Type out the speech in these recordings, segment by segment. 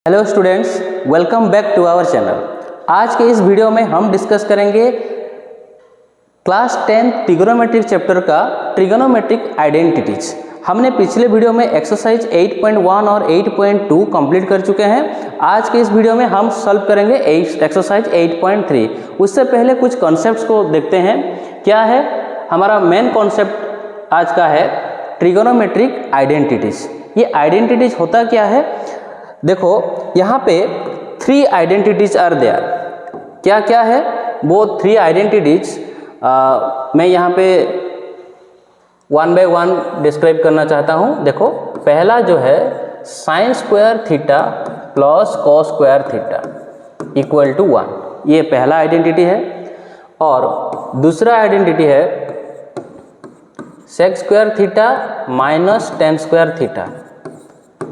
Hello students, welcome back to our channel. आज के इस वीडियो में हम डिस्कस करेंगे क्लास 10 ट्रिगोनोमेट्रिक चैप्टर का ट्रिगोनोमेट्रिक आइडेंटिटीज। हमने पिछले वीडियो में एक्सरसाइज 8.1 और 8.2 कंप्लीट कर चुके हैं। आज के इस वीडियो में हम सॉल्व करेंगे एक्सरसाइज 8.3। उससे पहले कुछ कॉन्सेप्ट्स को देखते हैं। क्या है हमारा मेन कॉन्सेप्ट आज का है ट्रिगोनोमेट्रिक आइडेंटिटीज। ये आइडेंटिटीज होता क्या है, देखो यहाँ पे 3 आइडेंटिटीज आर देयर। क्या क्या है वो 3 आइडेंटिटीज मैं यहाँ पे 1 बाय 1 डिस्क्राइब करना चाहता हूँ। देखो पहला जो है sine square theta plus cos square theta equal to 1, ये पहला आइडेंटिटी है। और दूसरा आइडेंटिटी है sec square theta minus tan square theta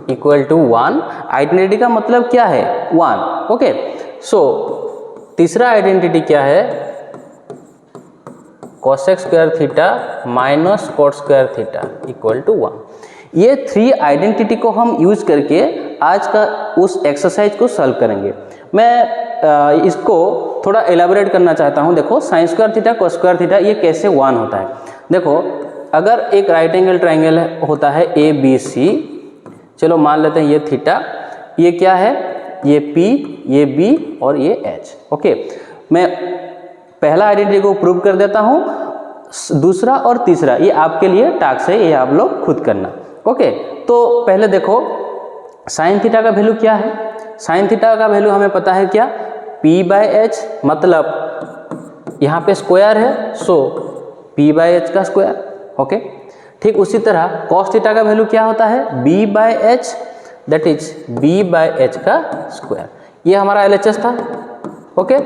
equal to 1। Identity का मतलब क्या है 1। ओके, सो तीसरा आइडेंटिटी क्या है cosec square theta minus cot square theta equal to 1। ये 3 आइडेंटिटी को हम यूज करके आज का उस एक्सरसाइज को सॉल्व करेंगे। मैं इसको थोड़ा एलाबोरेट करना चाहता हूँ। देखो sign square theta cos square theta ये कैसे 1 होता है। देखो अगर एक राइट एंगल ट्राइंगल होता है ए बी सी, चलो मान लेते हैं ये थीटा, ये क्या है ये P, ये B और ये H। ओके, मैं पहला आइडेंटिटी को प्रूव कर देता हूँ, दूसरा और तीसरा ये आपके लिए टास्क है, ये आप लोग खुद करना। ओके, तो पहले देखो साइन थीटा का वैल्यू क्या है। साइन थीटा का वैल्यू हमें पता है क्या P/H, मतलब यहाँ पे स्क्वायर है सो P/H का स्क्वायर। ओके, ठीक उसी तरह कॉस थीटा का वैल्यू क्या होता है B/H, दैट इज B/H का स्क्वायर। ये हमारा LHS था। ओके,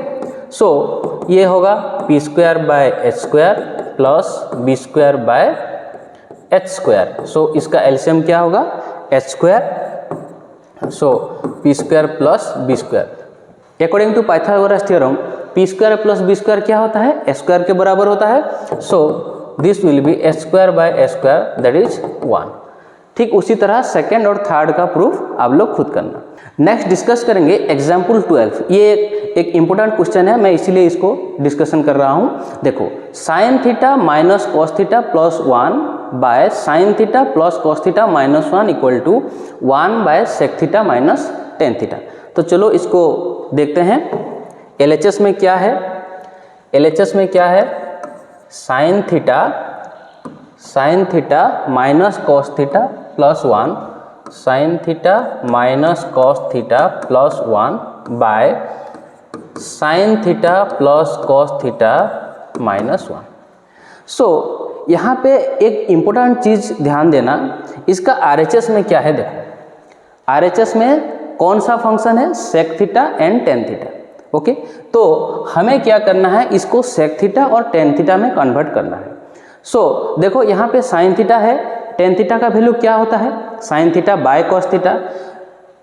सो ये होगा P²/H² प्लस B²/H²। सो इसका एलसीएम क्या होगा H²। So P² plus B²। According to Pythagoras theorem P² plus B² क्या होता है H² के बराबर होता है। So this will be H²/H², that is 1। ठीक उसी तरह सेकेंड और थर्ड का प्रूफ आप लोग खुद करना। नेक्स्ट डिस्कस करेंगे एग्जाम्पल 12। ये एक इम्पोर्टेंट क्वेश्चन है, मैं इसीलिए इसको डिस्कशन कर रहा हूँ। देखो sine theta minus cos theta plus 1 by sine theta plus cos theta minus 1 equal to 1 by sec theta minus tan theta. तो चलो इसको देखते हैं। LHS में क्या है, LHS में क्या है sine theta minus cos theta plus 1, sign theta minus cos theta plus 1 by sine theta plus cos theta minus 1। So यहाँ पे एक इम्पोर्टेंट चीज़ ध्यान देना, इसका RHS में क्या है। देखो RHS में कौन सा फंक्शन है sec theta and tan theta. Okay, तो हमें क्या करना है इसको सेक थीटा और टेन थीटा में कन्वर्ट करना है। सो देखो यहाँ पे साइन थीटा है, टेन थीटा का वैल्यू क्या होता है sine theta by cos theta,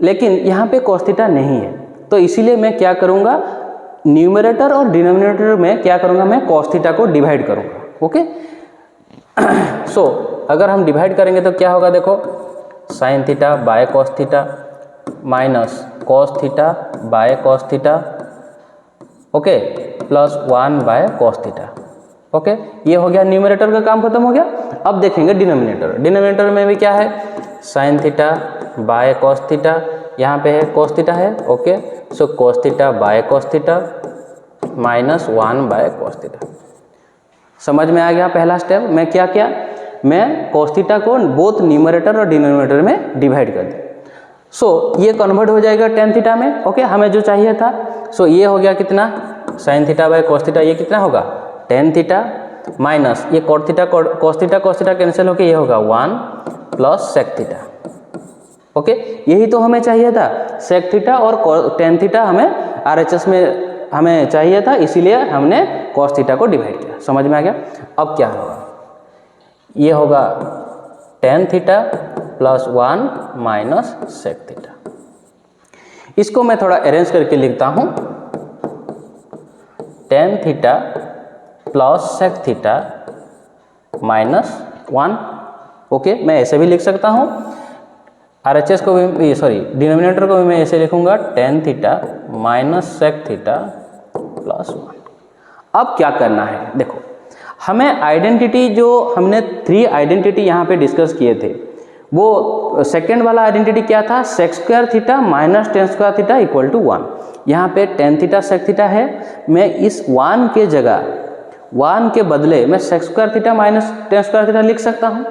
लेकिन यहाँ पे कॉस थीटा नहीं है, तो इसीलिए मैं क्या करूँगा न्यूमरेटर और डिनोमिनेटर में क्या करूँगा मैं कॉस थीटा को डिवाइड करूँगा। ओके, सो अगर हम डिवाइड करेंगे तो क्या होगा, देखो sine theta by cos theta minus cos theta by cos theta, okay, plus 1 by cos theta. Okay, ये हो गया न्यूमरेटर का काम खत्म हो गया। अब देखेंगे डिनोमिनेटर। डिनोमिनेटर में भी क्या है sine theta by cos theta, यहाँ पे है कॉस थीटा है। Okay, so cos theta by cos theta minus 1 by cos theta. समझ में आ गया पहला स्टेप। मैं क्या किया, मैं कॉस थीटा को बोथ न्यूमरेटर और डिनोमिनेटर में डिवाइड कर दिया। सो ये कन्वर्ट हो जाएगा टेन थीटा में। ओके, हमें जो चाहिए था। सो ये हो गया कितना sine theta by cos theta, ये कितना होगा टेन थीटा माइनस ये cot theta cos theta cancel होके ये होगा 1 प्लस सेक थीटा। ओके, यही तो हमें चाहिए था, सेक थीटा और टेन थीटा हमें RHS में हमें चाहिए था, इसीलिए हमने कॉस थीटा को डिवाइड किया। समझ में आ गया। अब क्या होगा, ये होगा tan theta plus 1 minus sec theta. इसको मैं थोड़ा अरेंज करके लिखता हूँ, tan theta plus sec theta minus 1। Okay, मैं ऐसे भी लिख सकता हूँ। RHS को भी डिनोमिनेटर को भी मैं ऐसे लिखूंगा tan theta minus sec theta plus 1। अब क्या करना है, देखो हमें आइडेंटिटी जो हमने 3 आइडेंटिटी यहाँ पे डिस्कस किए थे, वो सेकेंड वाला आइडेंटिटी क्या था, sec square theta minus tan square theta equal to 1। यहाँ पे tan थीटा sec थीटा है, मैं इस 1 के जगह 1 के बदले मैं sec square theta minus tan square theta लिख सकता हूँ,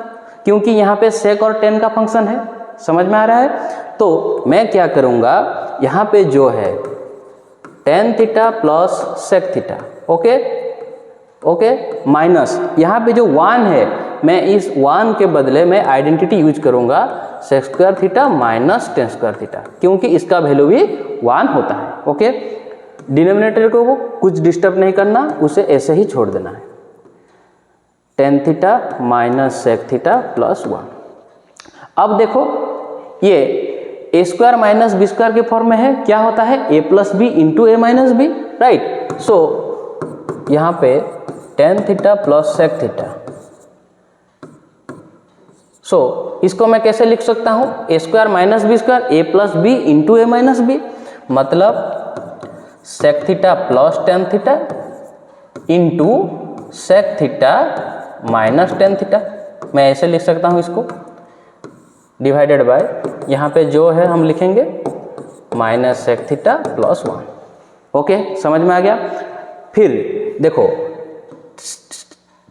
क्योंकि यहाँ पे sec और tan का फंक्शन है। समझ में आ रहा है? तो मैं क्या करूँगा, यहाँ पे जो है tan theta plus sec theta, okay minus यहाँ पे जो 1 है, मैं इस 1 के बदले मैं आइडेंटिटी यूज करूँगा sec square theta minus tan square theta, क्योंकि इसका वैल्यू भी 1 होता है। ओके, डिनोमिनेटर को वो कुछ डिस्टर्ब नहीं करना, उसे ऐसे ही छोड़ देना है। tan theta minus sec theta plus 1। अब देखो ये a square minus B square के फॉर्म में है, क्या होता है a plus B into A minus b, right. So यहाँ पे tan theta plus sec theta, so इसको मैं कैसे लिख सकता हूँ, ए स्क्वायर माइनस बी स्क्वायर ए प्लस बी इंटू ए माइनस बी, मतलब sec theta plus tan theta into sec theta minus tan theta, मैं ऐसे लिख सकता हूँ इसको, डिवाइडेड बाय यहाँ पे जो है हम लिखेंगे minus sec theta plus 1। Okay, समझ में आ गया। फिर देखो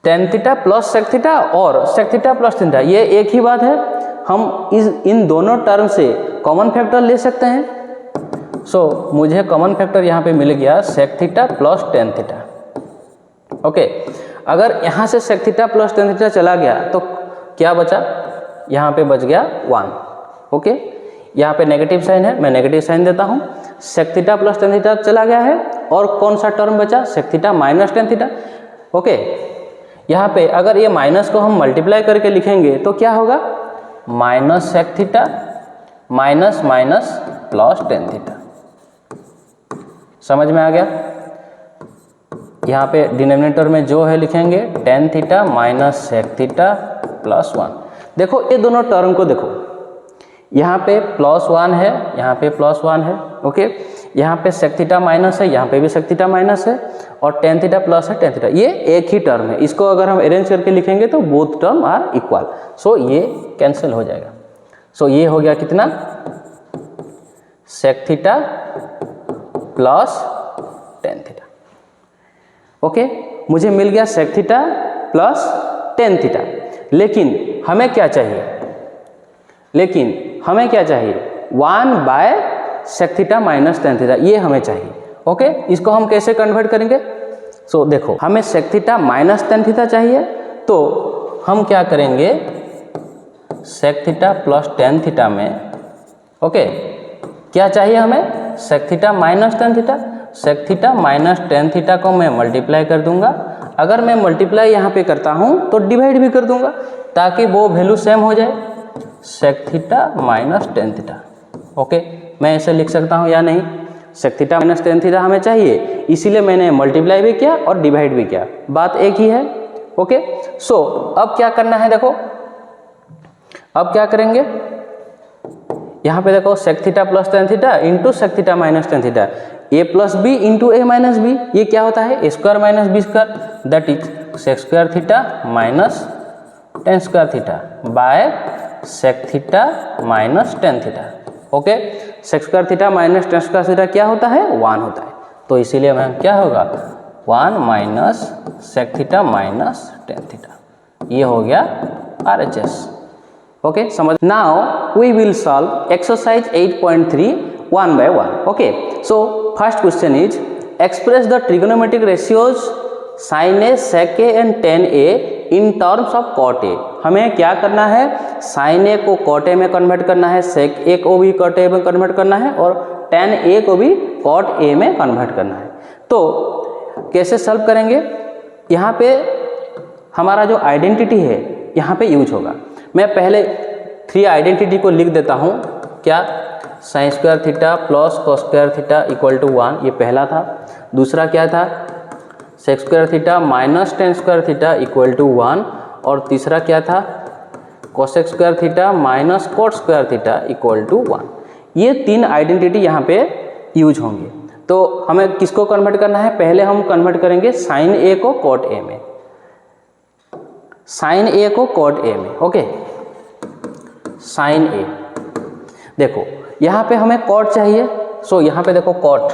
tan theta plus sec theta और sec theta plus tan theta, ये एक ही बात है, हम इन दोनों टर्म से कॉमन फैक्टर ले सकते हैं। सो मुझे कॉमन फैक्टर यहाँ पे मिल गया sec theta plus tan theta. Okay, अगर यहाँ से sec theta plus tan theta चला गया तो क्या बचा, यहाँ पे बच गया 1। ओके, यहाँ पे नेगेटिव साइन है, मैं नेगेटिव साइन देता हूँ, sec theta plus tan theta चला गया है, और कौन सा टर्म बचा, sec theta minus tan theta. Okay, यहाँ पे अगर ये माइनस को हम मल्टीप्लाई करके लिखेंगे तो क्या होगा, minus sec theta minus minus plus tan theta. समझ में आ गया। यहाँ पे डिनोमिनेटर में जो है लिखेंगे tan theta minus sec theta plus 1। देखो ये दोनों टर्म को देखो, यहाँ पे प्लस 1 है, यहाँ पे प्लस 1 है। ओके, यहाँ पे sec थीटा माइनस है, यहाँ पे भी sec थीटा माइनस है, और tan थीटा प्लस है tan थीटा, ये एक ही टर्म है। इसको अगर हम अरेंज करके लिखेंगे तो बोथ टर्म आर इक्वल, सो ये कैंसिल हो जाएगा। सो ये हो गया कितना, sec theta plus tan theta. Okay, मुझे मिल गया sec theta plus tan theta, लेकिन हमें क्या चाहिए, 1 by sec theta minus tan theta, ये हमें चाहिए। ओके, इसको हम कैसे कन्वर्ट करेंगे, सो देखो हमें sec theta minus tan theta चाहिए, तो हम क्या करेंगे, sec theta plus tan theta में, ओके क्या चाहिए हमें, sec theta minus tan theta, sec theta minus tan theta को मैं मल्टीप्लाई कर दूंगा। अगर मैं मल्टीप्लाई यहाँ पे करता हूँ तो डिवाइड भी कर दूंगा, ताकि वो वैल्यू सेम हो जाए, sec theta minus tan theta. Okay, मैं ऐसे लिख सकता हूँ या नहीं, sec theta minus tan theta हमें चाहिए, इसीलिए मैंने मल्टीप्लाई भी किया और डिवाइड भी किया, बात एक ही है। ओके, सो अब क्या करना है, देखो अब क्या करेंगे, यहाँ पे देखो sec theta plus tan theta into sec theta minus tan theta, a plus B into A minus b, ये क्या होता है, a square minus B square, that is sec square theta minus tan square theta by sec theta minus tan theta. Okay, sec square theta minus tan square theta क्या होता है, 1 होता है, तो इसीलिए मैम क्या होगा, 1 minus sec theta minus tan theta, ये हो गया RHS। ओके, समझ। Now we will solve exercise 8.3 1 by 1। Okay, so first question is express the trigonometric ratios sin a, sec a and tan a in terms of cot a। हमें क्या करना है, sin a को cot a में convert करना है, sec a को भी cot a में कन्वर्ट करना है, और tan a को भी cot a में कन्वर्ट करना है। तो कैसे सॉल्व करेंगे, यहाँ पे हमारा जो आइडेंटिटी है यहाँ पे यूज होगा। मैं पहले 3 आइडेंटिटी को लिख देता हूँ, क्या, sin square theta plus cos square theta equal to 1, ये पहला था। दूसरा क्या था, sec square theta minus tan square theta equal to 1, और तीसरा क्या था, cosec square theta minus cot square theta equal to 1। ये 3 आइडेंटिटी यहाँ पे यूज होंगे। तो हमें किसको कन्वर्ट करना है? पहले हम कन्वर्ट करेंगे साइन ए को कॉट ए में, साइन ए को कॉट ए में। ओके, साइन ए, देखो यहाँ पे हमें कॉट चाहिए, सो यहाँ पे देखो कॉट,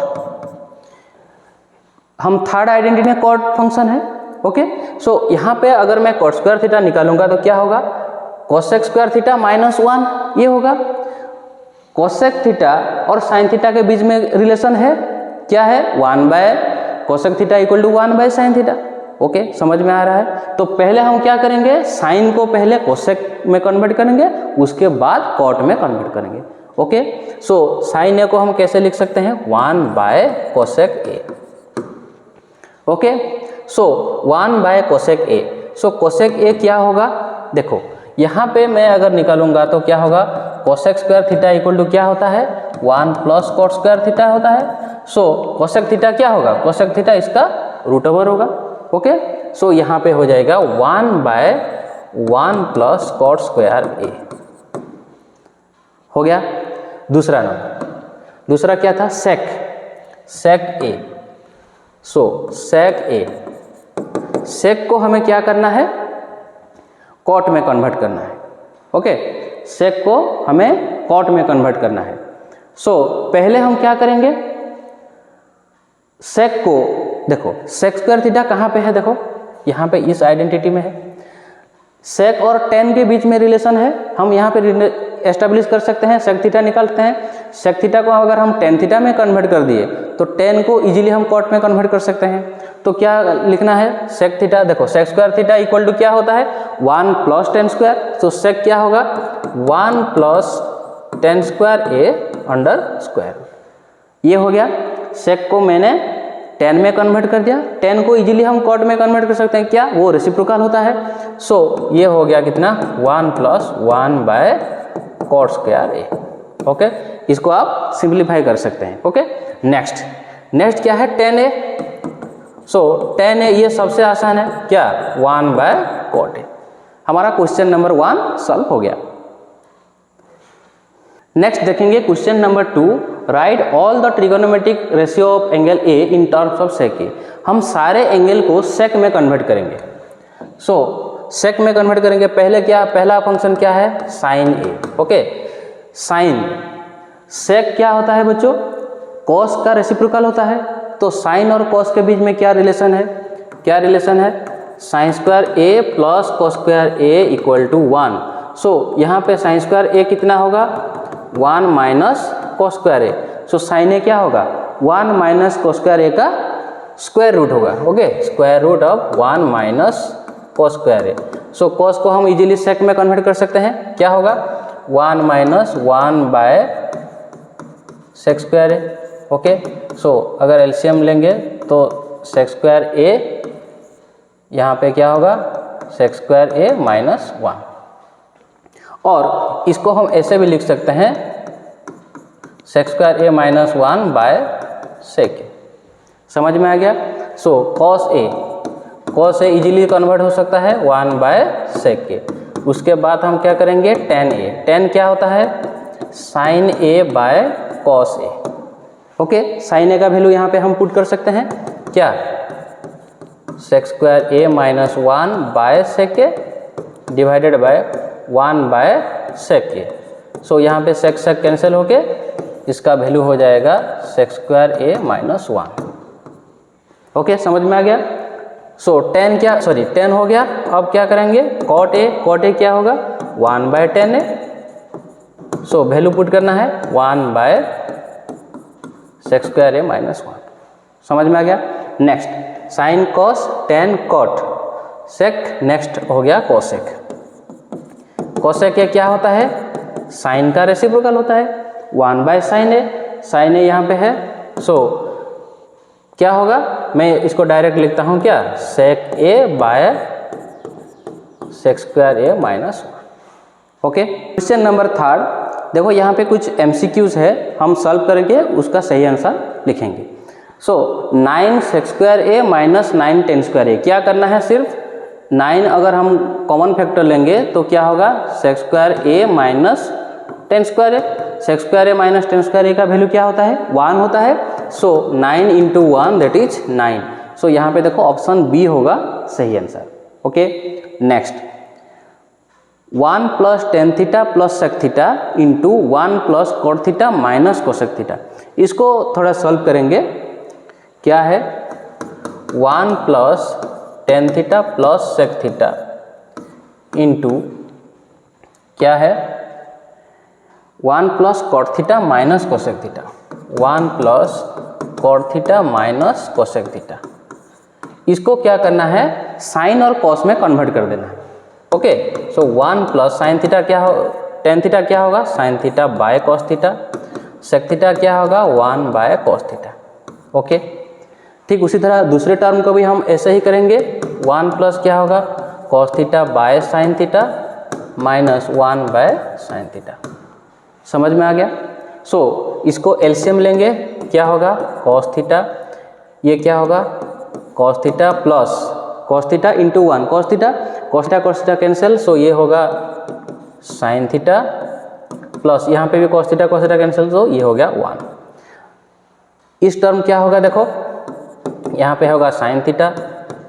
हम थर्ड आइडेंटिटी में कॉट फंक्शन है। ओके, सो यहाँ पे अगर मैं कॉट स्क्वायर थीटा निकालूंगा तो क्या होगा? कोसेक स्क्वायर थीटा माइनस 1 ये होगा। कोसेक थीटा और साइन थीटा के बीच में रिलेशन है, क्या है? 1 by cosec theta equal to 1 by sine theta. Okay, समझ में आ रहा है? तो पहले हम क्या करेंगे? साइन को पहले कोसेक में कन्वर्ट करेंगे, उसके बाद कॉट में कन्वर्ट करेंगे। ओके, सो साइन ए को हम कैसे लिख सकते हैं? 1 by cosec A. Okay, so 1 by cosec A. So cosec ए क्या होगा? देखो यहाँ पे मैं अगर निकालूंगा तो क्या होगा? Cosec square theta equal to क्या होता है? 1 प्लस कॉट स्क्वायर थीटा होता है। सो कोसेक थीटा क्या होगा? कोसेक थीटा इसका रूट ओवर होगा। ओके, सो यहाँ पे हो जाएगा 1 बाय 1 प्लस कॉट स्क्वायर ए। हो गया। दूसरा नंबर, दूसरा क्या था? सेक, सेक ए। सो सेक ए, सेक को हमें क्या करना है? कॉट में कन्वर्ट करना है। ओके, सेक को हमें कॉट में कन्वर्ट करना है। सो पहले हम क्या करेंगे? सेक को देखो, सेक स्क्वायर थीटा कहाँ पे है? देखो यहाँ पे इस आइडेंटिटी में है। सेक और टेन के बीच में रिलेशन है, हम यहाँ पे एस्टेब्लिश कर सकते हैं। सेक थीटा निकालते हैं, सेक थीटा को अगर हम टेन थीटा में कन्वर्ट कर दिए तो टेन को इजीली हम कॉट में कन्वर्ट कर सकते हैं। तो क्या लिखना है? सेक थीटा, देखो sec square theta equal to क्या होता है? 1 प्लस टेन स्क्वायर। तो सेक क्या होगा? 1 plus tan square A under square. ये हो गया। सेक को मैंने 10 में कन्वर्ट कर दिया, 10 को इजीली हम कॉट में कन्वर्ट कर सकते हैं, क्या? वो रेसिप्रोकल होता है। सो ये हो गया कितना? 1 plus 1 by cot square A. Okay, इसको आप सिंप्लीफाई कर सकते हैं। ओके, नेक्स्ट, नेक्स्ट क्या है? 10a। सो 10a ये सबसे आसान है, क्या? 1 बाय कॉट ए। हमारा क्वेश्चन नंबर 1 सॉल्व हो गया। नेक्स्ट देखेंगे question number 2, write all the trigonometric ratio of angle a in terms of sec a. हम सारे एंगल को सेक में कन्वर्ट करेंगे। सो सेक में कन्वर्ट करेंगे। पहले क्या? पहला फंक्शन क्या है? साइन ए। ओके, साइन, सेक क्या होता है बच्चों? कॉस का रेसिप्रोकल होता है। तो साइन और कॉस के बीच में क्या रिलेशन है? क्या रिलेशन है? Sine square A plus cos square A equal to 1। So यहाँ पे साइन स्क्वायर ए कितना होगा? 1 माइनस कॉस स्क्वायर ए। सो साइन ए क्या होगा? 1 माइनस कॉस स्क्वायर ए का स्क्वायर रूट होगा। Okay, square root of 1 minus cos square A. So cos को हम इजीली सेक में कन्वर्ट कर सकते हैं, क्या होगा? 1 minus 1 by sec square A. Okay, so अगर एलसीएम लेंगे तो सेक स्क्वायर ए, यहाँ पे क्या होगा? सेक स्क्वायर ए माइनस 1। और इसको हम ऐसे भी लिख सकते हैं, sec square A minus 1 by sec a. समझ में आ गया? So cos a, cos a easily convert हो सकता है 1 बाय सेक ए। उसके बाद हम क्या करेंगे? टेन ए। टेन क्या होता है? Sine A by cos A. Okay, sine ए का वैल्यू यहाँ पे हम पुट कर सकते हैं, क्या? Sec square A minus 1 by sec a divided by 1 by sec a. So यहाँ पे सेक सेक कैंसिल होके इसका वैल्यू हो जाएगा सेक स्क्वायर ए माइनस 1। ओके, समझ में आ गया? सो 10 क्या, सॉरी 10 हो गया। अब क्या करेंगे? कॉट ए, कॉट ए क्या होगा? 1 by 10 A. So value put करना है 1 by sec square A minus 1। समझ में आ गया? Next, sine cos 10 cot sec. Next हो गया कोसेक। कोसेक ए क्या होता है? साइन का रेसिप्रोकल होता है, 1 by sine A. Sign a यहाँ पे है। सो क्या होगा? मैं इसको डायरेक्ट लिखता हूँ, क्या? Sec A by sec square A minus 1। Okay, question number 3, देखो यहाँ पे कुछ MCQs है, हम सॉल्व करके उसका सही आंसर लिखेंगे। सो 9 सेक स्क्वायर ए माइनस 9 टेन स्क्वायर ए, क्या करना है? सिर्फ 9 अगर हम कॉमन फैक्टर लेंगे तो क्या होगा, sec square A minus tan square A. Sec square A minus tan square A का वैल्यू क्या होता है, 1 होता है। So 9 into 1 that is 9। So यहाँ पे देखो ऑप्शन बी होगा सही answer. Okay next, 1 plus tan theta plus sec theta into 1 plus cot theta minus cosec theta. इसको थोड़ा सॉल्व करेंगे। क्या है, 1 plus tan theta plus sec theta into क्या है, 1 plus cot theta minus cosec theta. 1 plus cot theta minus cosec theta. इसको क्या करना है, साइन और कॉस में कन्वर्ट कर देना है। Okay so 1 plus sine theta क्या हो, टेन थीटा क्या होगा, sine theta by cos theta. Sec theta क्या होगा, 1 बाय कॉस थीटा। ओके ठीक उसी तरह दूसरे टर्म को भी हम ऐसे ही करेंगे। 1 प्लस क्या होगा, cos theta by sine theta minus 1 by sine theta. समझ में आ गया। सो इसको एलसीएम लेंगे, क्या होगा, कॉस थीटा, ये क्या होगा, cos theta plus cos theta into 1 cos theta cancel. So ये होगा साइन थीटा प्लस यहाँ पे भी कॉस थीटा कैंसिल, तो ये हो गया 1। इस टर्म क्या होगा, देखो यहाँ पे होगा sine theta,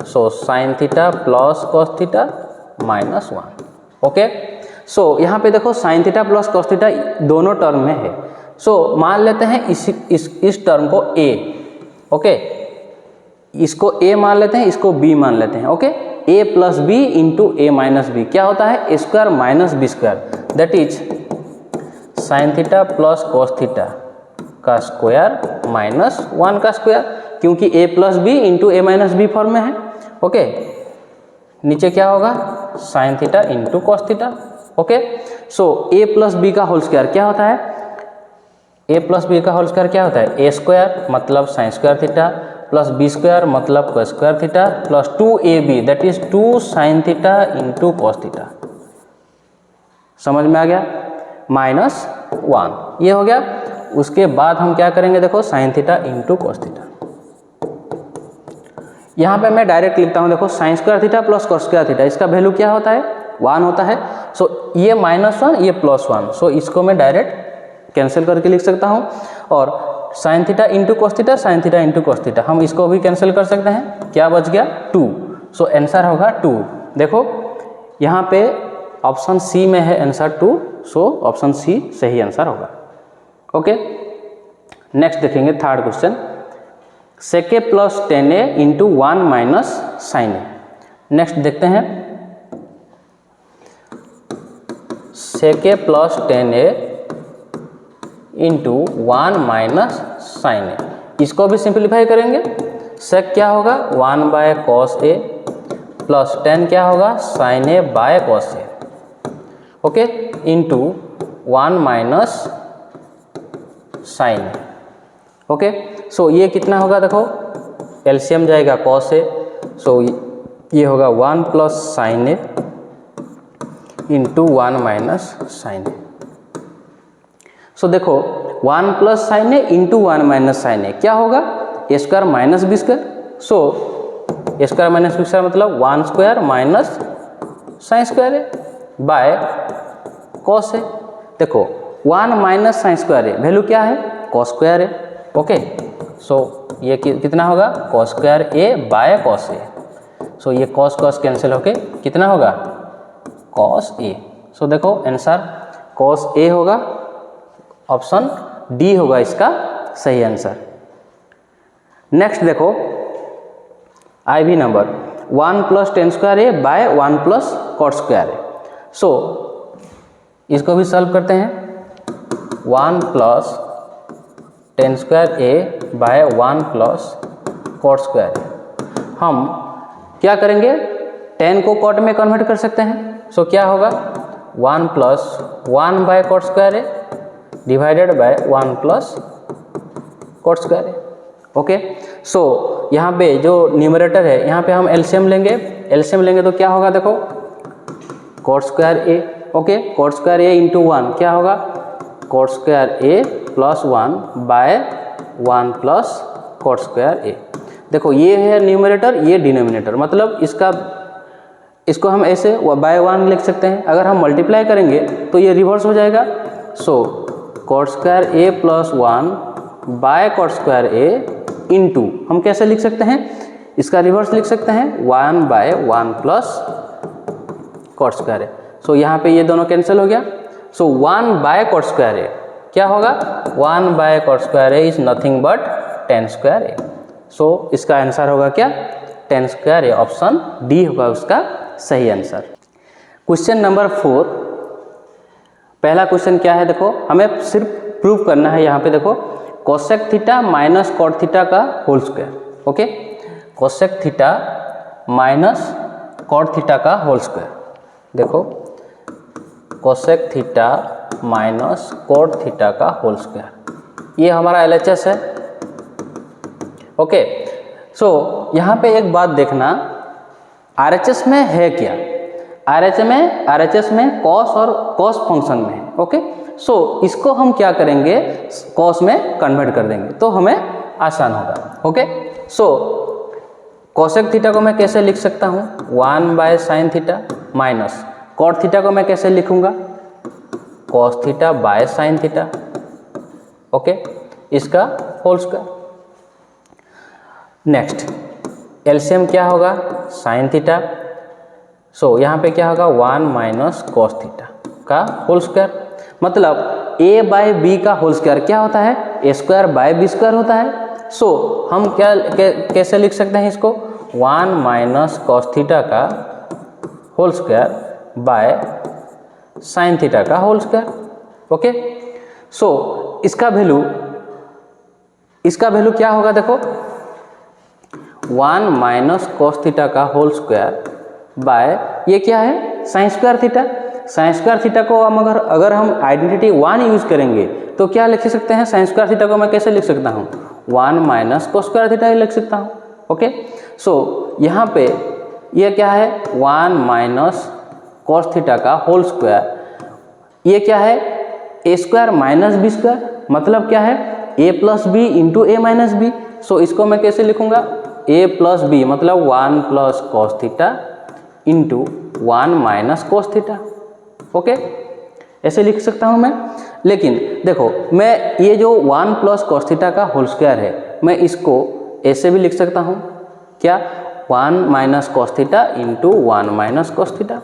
so sine theta plus cos theta minus 1। Okay so यहाँ पे देखो sine theta plus cos theta दोनों टर्म में है। सो मान लेते हैं इस टर्म को a। ओके इसको a मान लेते हैं, इसको b मान लेते हैं। Okay a plus B into A minus b क्या होता है, a square minus B square that is sine theta plus cos theta का स्क्वायर माइनस 1 का स्क्वायर, क्योंकि a plus B into A minus b form में है। Okay नीचे क्या होगा, sine theta into cos theta. Okay so a plus B का whole square क्या होता है, a प्लस बी का होल स्क्वायर क्या होता है, ए स्क्वायर मतलब sine square theta plus B square मतलब cos square theta plus 2ab that is 2 sine theta into cos theta. समझ में आ गया, माइनस 1 ये हो गया। उसके बाद हम क्या करेंगे, देखो sine theta into cos theta. यहाँ पे मैं डायरेक्ट लिखता हूँ, देखो sign square theta plus cos square theta, इसका वैल्यू क्या होता है, 1 होता है। सो ये -1 ये +1, सो इसको मैं डायरेक्ट कैंसिल करके लिख सकता हूँ। और sine theta into cos theta, sine theta into cos theta, हम इसको भी कैंसिल कर सकते हैं। क्या बच गया, 2। सो आंसर होगा 2। देखो यहाँ पे ऑप्शन सी में है आंसर 2, सो ऑप्शन सी सही आंसर होगा। ओके नेक्स्ट देखेंगे third question, sec A plus tan A into 1 minus sine A. Next देखते हैं, सेक A plus tan A into 1 minus sine ए। इसको भी सिंप्लीफाई करेंगे। सेक क्या होगा, 1 बाय कॉस ए प्लस 10 क्या होगा, sine A by cos A. Okay into 1 minus sine A. Okay so ये कितना होगा, देखो एलसीएम जाएगा कॉस ए, सो ये होगा 1 प्लस साइन ए इंटू 1 माइनस साइन ए। सो देखो 1 प्लस साइन ए इंटू 1 माइनस साइन ए क्या होगा, a square minus B square. So a square minus B square मतलब 1 square minus sine square A by cos a. देखो 1 minus sine square a value क्या है, cos square ए। Okay so ये कितना होगा, cos square A by cos ए। सो ये cos cos cancel होके कितना होगा, कॉस ए। सो देखो आंसर कॉस ए होगा, ऑप्शन डी होगा इसका सही आंसर। नेक्स्ट देखो IV number 1 plus tan square A by 1 plus cot square A. So इसको भी सॉल्व करते हैं। 1 plus tan square A by 1 plus cot square a. हम क्या करेंगे, 10 को कॉट में कन्वर्ट कर सकते हैं। सो क्या होगा, 1 plus 1 by cot square A divided by 1 plus cot square A. Okay so यहाँ पे जो न्यूमरेटर है यहाँ पे हम एलसीएम लेंगे तो क्या होगा, देखो cot square A. Okay cot square a into 1 क्या होगा, cot square A plus 1 by 1 plus cot square a. देखो ये है न्यूमरेटर, ये डिनोमिनेटर, मतलब इसका इसको हम ऐसे बाय 1 लिख सकते हैं। अगर हम मल्टीप्लाई करेंगे तो ये रिवर्स हो जाएगा। So cot square A plus 1 by cot square a into हम कैसे लिख सकते हैं, इसका रिवर्स लिख सकते हैं 1 by 1 plus cot square A. So यहाँ पे ये दोनों कैंसिल हो गया। सो 1 बाय कॉट स्क्वायर ए क्या होगा, 1 by cot square a is nothing but tan square A. So इसका आंसर होगा क्या, tan square a. Option D होगा उसका सही आंसर। क्वेश्चन नंबर 4, पहला क्वेश्चन क्या है देखो, हमें सिर्फ प्रूव करना है। यहाँ पे देखो cosec theta minus cot theta का whole square. Okay, cosec theta minus cot theta का होल स्क्वायर। देखो cosec theta minus cot theta का होल स्क्वायर, ये हमारा LHS है। ओके, सो यहाँ पे एक बात देखना, RHS में है क्या, RHS में कॉस और कॉस फंक्शन में है। ओके, सो इसको हम क्या करेंगे, कॉस में कन्वर्ट कर देंगे तो हमें आसान होगा। ओके, सो कोसेक थीटा को मैं कैसे लिख सकता हूँ, 1 by sine theta minus cot theta को मैं कैसे लिखूंगा, cos theta by sine theta. Okay, इसका होल स्क्वायर। नेक्स्ट एलसीएम क्या होगा, साइन थीटा। सो यहाँ पे क्या होगा, 1 माइनस कॉस थीटा का होल स्क्वायर। मतलब a बाय बी का होल स्क्वायर क्या होता है, a square by B square होता है। सो हम क्या कैसे लिख सकते हैं इसको, 1 माइनस कॉस थीटा का whole square by sine theta का होल स्क्वायर। ओके, सो इसका वैल्यू क्या होगा, देखो 1 माइनस कॉस थीटा का होल स्क्वायर बाय ये क्या है, sine square theta. Sine square theta को हम अगर हम आइडेंटिटी 1 यूज करेंगे तो क्या लिख सकते हैं, साइन स्क्वायर थीटा को मैं कैसे लिख सकता हूँ, 1 माइनस कॉस स्क्वायर थीटा ही लिख सकता हूँ। ओके, सो यहाँ पे ये क्या है, 1 माइनस कॉस थीटा का होल स्क्वायर, ये क्या है, a square minus B square. मतलब क्या है, ए प्लस बी इंटू ए माइनस बी। सो इसको मैं कैसे लिखूंगा, ए प्लस बी मतलब 1 plus cos theta into 1 minus cos theta. Okay, ऐसे लिख सकता हूँ मैं। लेकिन देखो मैं ये जो 1 प्लस कॉस थीटा का होल स्क्वायर है, मैं इसको ऐसे भी लिख सकता हूँ, क्या, 1 minus cos theta into 1 minus cos theta.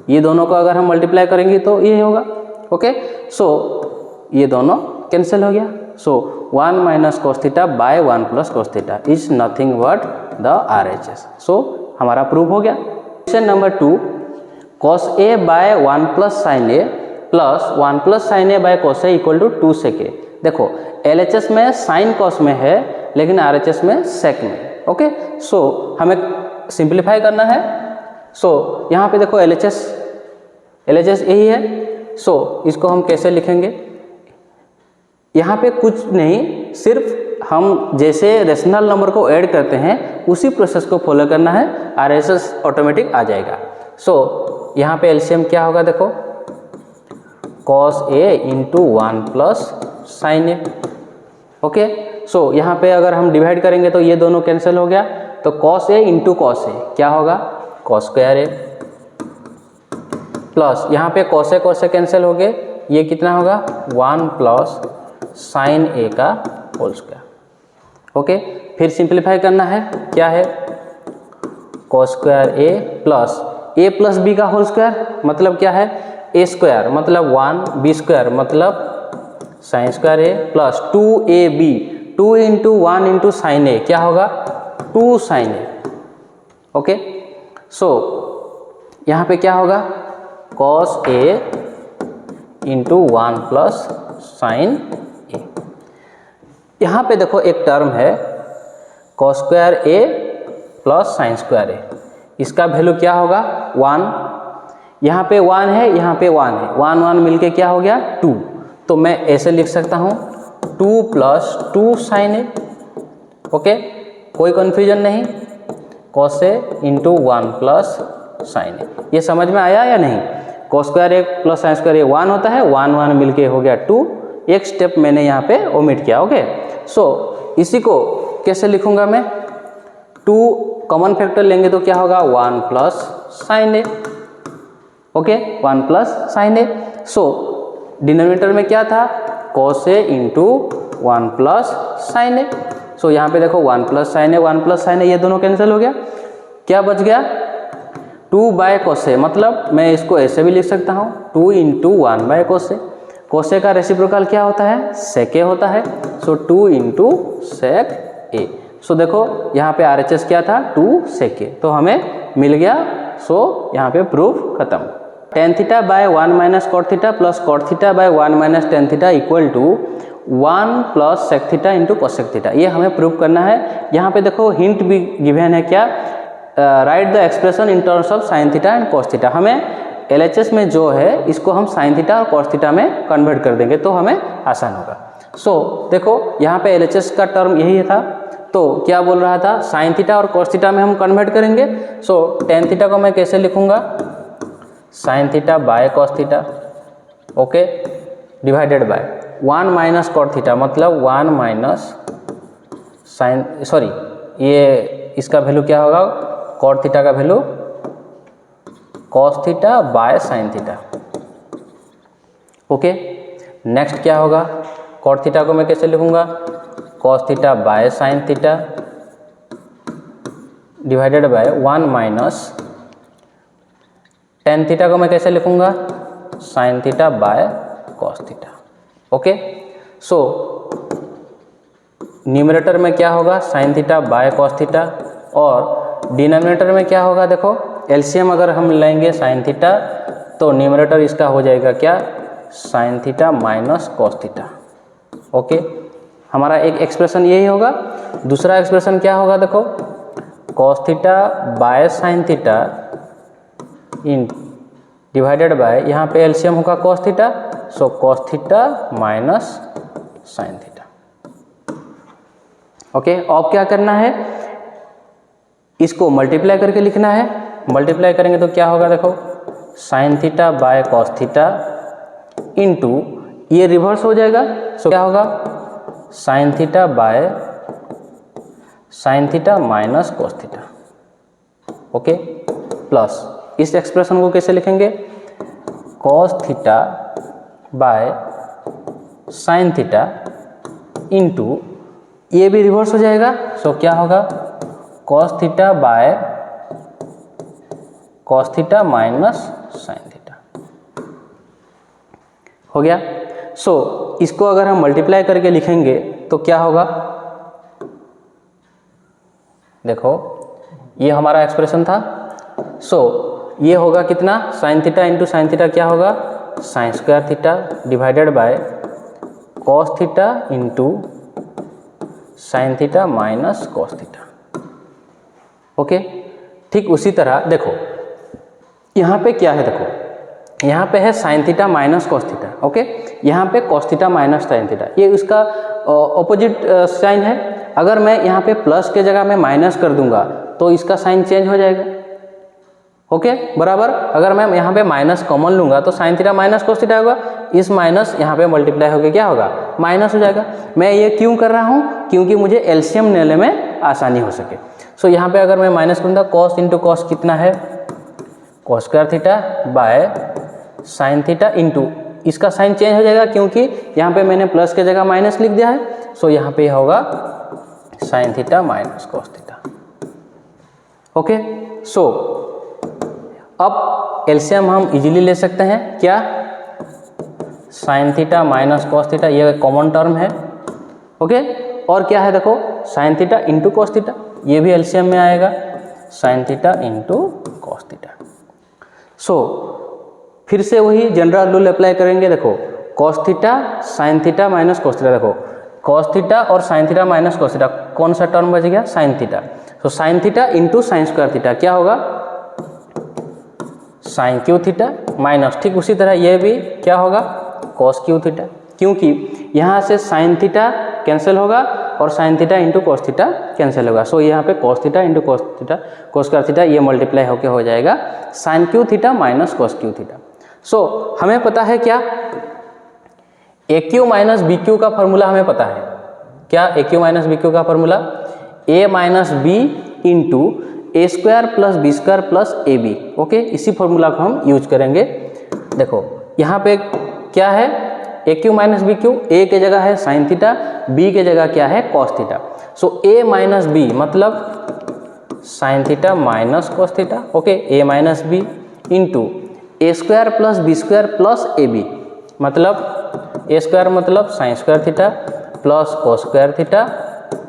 ये दोनों को अगर हम मल्टीप्लाई करेंगे तो ये होगा। ओके, सो ये दोनों कैंसिल हो गया। So 1 minus cos theta by 1 plus cos theta is nothing but the RHS। So हमारा प्रूफ हो गया। Question number 2, cos A by 1 plus sine A plus 1 plus sine A by cos A equal to 2 sec A. देखो LHS में sine cos में है लेकिन RHS में सेक में। ओके, सो हमें सिंप्लीफाई करना है। सो यहाँ पे देखो LHS यही है। सो इसको हम कैसे लिखेंगे, यहाँ पे कुछ नहीं, सिर्फ हम जैसे रेशनल नंबर को ऐड करते हैं उसी प्रोसेस को फॉलो करना है, RHS ऑटोमेटिक आ जाएगा। सो यहाँ पे एलसीएम क्या होगा, देखो cos a इंटू 1 प्लस साइन ए। ओके, सो यहाँ पे अगर हम डिवाइड करेंगे तो ये दोनों कैंसिल हो गया, तो cos a into cos A क्या होगा, cos स्क्वायर ए प्लस यहाँ पे cos a कैंसिल हो गए, ये कितना होगा, 1 प्लस साइन ए का होल स्क्वायर। ओके, फिर सिंप्लीफाई करना है, क्या है, cos स्क्वायर ए प्लस बी का होल स्क्वायर। मतलब क्या है, ए स्क्वायर मतलब 1, बी स्क्वायर मतलब साइन स्क्वायर ए प्लस 2ab, 2 इंटू 1 इंटू साइन ए क्या होगा, 2 साइन ए। ओके, सो यहाँ पे क्या होगा, cos a इंटू 1 प्लस साइन ए। यहाँ पे देखो एक टर्म है cos square A plus sine square a, इसका वैल्यू क्या होगा, 1। यहाँ पे 1 है, यहाँ पे 1 है, 1 1 मिलके क्या हो गया, 2। तो मैं ऐसे लिख सकता हूँ 2 प्लस 2 साइन ए। ओके, कोई कन्फ्यूजन नहीं, cos a इंटू 1 प्लस साइन ए। ये समझ में आया या नहीं, cos square A plus sine square a 1 होता है, 1 1 मिलके हो गया 2। एक स्टेप मैंने यहाँ पे ओमिट किया। ओके, सो इसी को कैसे लिखूंगा मैं, 2 कॉमन फैक्टर लेंगे तो क्या होगा 1 प्लस साइन ए, ओके 1 प्लस साइन ए। सो डिनोमिनेटर में क्या था cos A into 1 plus sine A. So यहाँ पे देखो 1 plus sine A 1 plus sine ए ये दोनों कैंसिल हो गया, क्या बच गया 2 बाय कॉस ए, मतलब मैं इसको ऐसे भी लिख सकता हूँ 2 इंटू 1 by cos a. Cos a का रेसिप्रोकल क्या होता है सेक ए होता है, सो 2 इंटू सेक ए। सो देखो यहाँ पे RHS क्या था 2 सेक ए, तो हमें मिल गया। सो यहाँ पे प्रूफ खत्म। Tan theta by 1 minus cot theta plus cot theta by 1 minus tan theta equal to 1 plus sec theta into cosec theta, ये हमें प्रूव करना है। यहाँ पे देखो हिंट भी गिवन है क्या, right the expression in terms of sine theta and cos theta. हमें LHS में जो है इसको हम साइन थीटा और कॉस थीटा में कन्वर्ट कर देंगे तो हमें आसान होगा। सो देखो यहाँ पे LHS का टर्म यही था, तो क्या बोल रहा था साइन थीटा और कॉस थीटा में हम कन्वर्ट करेंगे। सो टेन थीटा को मैं कैसे लिखूंगा sine theta by cos theta, okay divided by 1 minus cot theta, मतलब 1 माइनस साइन सॉरी ये इसका वैल्यू क्या होगा कॉट थीटा का value cos theta by sine theta, okay. Next क्या होगा कॉट थीटा को मैं कैसे लिखूंगा cos theta by sine theta divided by 1 minus tan theta को मैं कैसे लिखूंगा sine theta by cos theta, okay. So numerator में क्या होगा sine theta by cos theta और डिनोमिनेटर में क्या होगा, देखो एलसीएम अगर हम लेंगे साइन थीटा तो न्यूमरेटर इसका हो जाएगा क्या sine theta minus cos theta, okay. हमारा एक एक्सप्रेशन यही होगा। दूसरा एक्सप्रेशन क्या होगा देखो cos theta by sine theta in divided by यहाँ पे एलसीएम होगा cos theta, so cos theta minus sign theta, okay. अब क्या करना है इसको मल्टीप्लाई करके लिखना है। मल्टीप्लाई करेंगे तो क्या होगा देखो sine theta by cos theta into ये रिवर्स हो जाएगा, सो क्या होगा sine theta by sine theta minus cos theta, okay. Plus इस एक्सप्रेशन को कैसे लिखेंगे cos theta by sine theta into ये भी रिवर्स हो जाएगा, सो क्या होगा cos theta by cos theta minus sine theta, हो गया। सो इसको अगर हम मल्टीप्लाई करके लिखेंगे तो क्या होगा देखो ये हमारा एक्सप्रेशन था। सो ये होगा कितना sine theta into sine theta क्या होगा sign square theta divided by cos theta into sine theta minus cos theta, okay. ठीक उसी तरह देखो यहाँ पे क्या है, देखो यहाँ पे है sine theta minus cos theta, okay. यहाँ पे cos theta minus sine theta, ये उसका ऑपोजिट साइन है। अगर मैं यहाँ पे प्लस के जगह में माइनस कर दूंगा तो इसका साइन चेंज हो जाएगा, ओके बराबर। अगर मैं यहाँ पे माइनस कॉमन लूँगा तो sign theta minus cos theta होगा, इस माइनस यहाँ पे मल्टीप्लाई होकर क्या होगा माइनस हो जाएगा। मैं ये क्यों कर रहा हूँ क्योंकि मुझे एलसीएम लेने में आसानी हो सके। सो यहाँ पे अगर मैं माइनस करूँगा कॉस इंटू कॉस कितना है cos square theta by sine theta into इसका साइन चेंज हो जाएगा क्योंकि यहाँ पे मैंने प्लस के जगह माइनस लिख दिया है। सो यहाँ पे होगा sine theta minus cos theta, okay. So अब एलसीएम हम इजीली ले सकते हैं क्या sine theta minus cos theta, ये कॉमन टर्म है, ओके। और क्या है देखो sine theta into cos theta, ये भी एलसीएम में आएगा sine theta into cos theta. So फिर से वही जनरल रूल अप्लाई करेंगे। देखो cos theta sine theta minus cos theta, देखो कॉस थीटा और sine theta minus cos theta कौन सा टर्म बच गया साइन थीटा, तो sign theta into sign square theta क्या होगा साइन क्यू थीटा माइनस, ठीक उसी तरह ये भी क्या होगा कॉस क्यू थीटा, क्योंकि यहाँ से साइन थीटा कैंसिल होगा और sine theta into cos theta cancel होगा। सो यहाँ पे cos theta into cos theta cos square theta ये मल्टीप्लाई होके हो जाएगा sine cube theta minus cos cube theta. So हमें पता है क्या A cube minus B cube का फॉर्मूला हमें पता है क्या A cube minus B cube का formula A minus B into A square plus B square plus A B. Okay, इसी फॉर्मूला को हम यूज करेंगे। देखो यहाँ पे क्या है, ए क्यू माइनस बी क्यू, ए के जगह है साइन थीटा, बी के जगह क्या है cos theta. So A minus B मतलब sine theta minus cos theta. Okay, A minus B into A square plus B square plus A B मतलब A square मतलब sine square theta plus cos square theta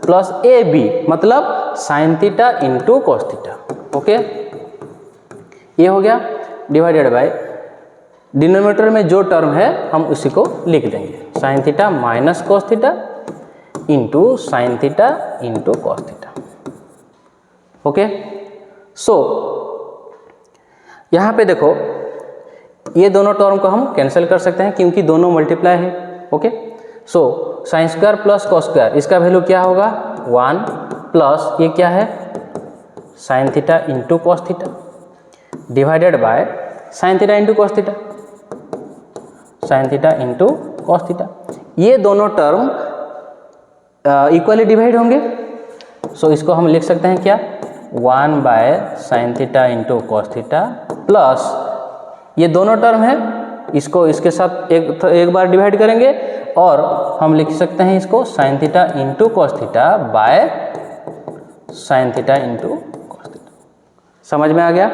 plus A B मतलब sine theta into cos theta. Okay, ये हो गया divided by denominator में जो term है हम उसी को लिख देंगे, sine theta minus cos theta into sine theta into cos theta. Okay, so यहाँ पे देखो ये दोनों टर्म को हम कैंसिल कर सकते हैं क्योंकि दोनों मल्टीप्लाई है। Okay, so sine square plus cos square इसका वैल्यू क्या होगा 1 प्लस ये क्या है sine theta into cos theta divided by sine theta into cos theta, sine theta into cos theta. ये दोनों टर्म इक्वली डिवाइड होंगे। सो इसको हम लिख सकते हैं क्या 1 by sine theta into cos theta plus ये दोनों टर्म है, इसको इसके साथ एक बार डिवाइड करेंगे और हम लिख सकते हैं इसको sign theta into cos theta by sine theta into cos theta. समझ में आ गया?